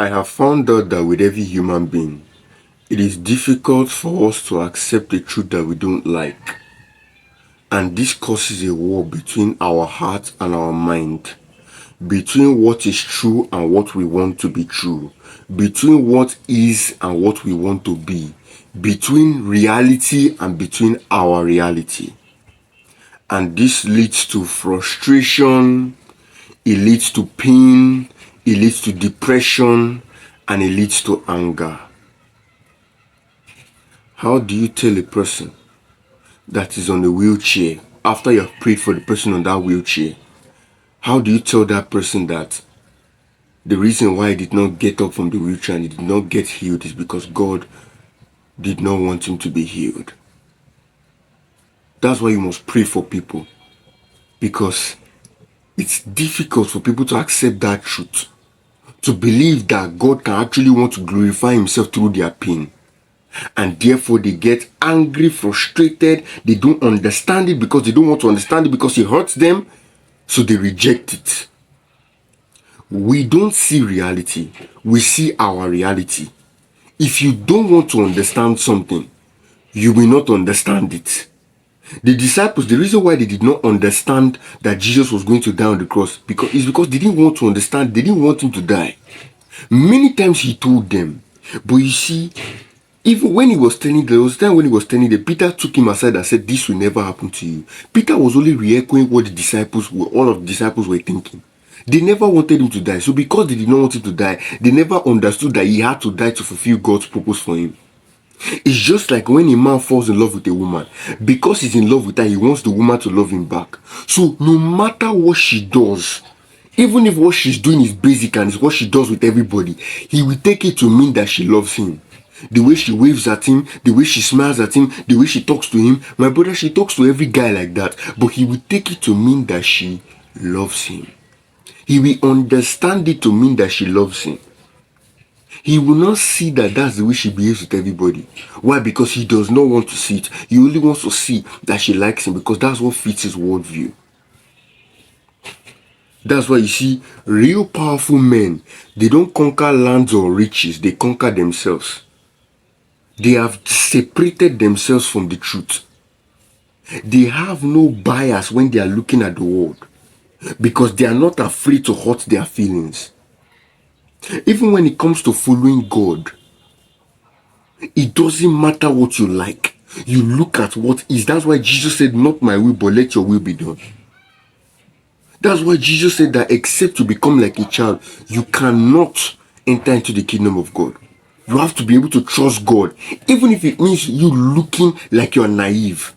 I have found out that with every human being, it is difficult for us to accept the truth that we don't like. And this causes a war between our heart and our mind, between what is true and what we want to be true, between what is and what we want to be, between reality and between our reality. And this leads to frustration, it leads to pain, it leads to depression, and it leads to anger. How do you tell a person that is on a wheelchair, after you have prayed for the person on that wheelchair, how do you tell that person that the reason why he did not get up from the wheelchair and he did not get healed is because God did not want him to be healed? That's why you must pray for people, because it's difficult for people to accept that truth, to believe that God can actually want to glorify himself through their pain. And therefore they get angry, frustrated, they don't understand it because they don't want to understand it because it hurts them, so they reject it. We don't see reality, we see our reality. If you don't want to understand something, you will not understand it. The disciples, the reason why they did not understand that Jesus was going to die on the cross because they didn't want to understand, they didn't want him to die. Many times he told them, but you see, even when he was telling, there was a time when he was telling them, Peter took him aside and said, this will never happen to you. Peter was only re-echoing what all of the disciples were thinking. They never wanted him to die. So because they did not want him to die, they never understood that he had to die to fulfill God's purpose for him. It's just like when a man falls in love with a woman. Because he's in love with her, he wants the woman to love him back. So no matter what she does, even if what she's doing is basic and it's what she does with everybody, he will take it to mean that she loves him. The way she waves at him, the way she smiles at him, the way she talks to him. My brother, she talks to every guy like that. But he will take it to mean that she loves him. He will understand it to mean that she loves him. He will not see that that's the way she behaves with everybody. Why? Because he does not want to see it. He only wants to see that she likes him because that's what fits his worldview. That's why you see, real powerful men, they don't conquer lands or riches, they conquer themselves. They have separated themselves from the truth. They have no bias when they are looking at the world because they are not afraid to hurt their feelings. Even when it comes to following God, it doesn't matter what you like. You look at what is. That's why Jesus said, not my will, but let your will be done. That's why Jesus said that except you become like a child, you cannot enter into the kingdom of God. You have to be able to trust God, even if it means you looking like you are naive.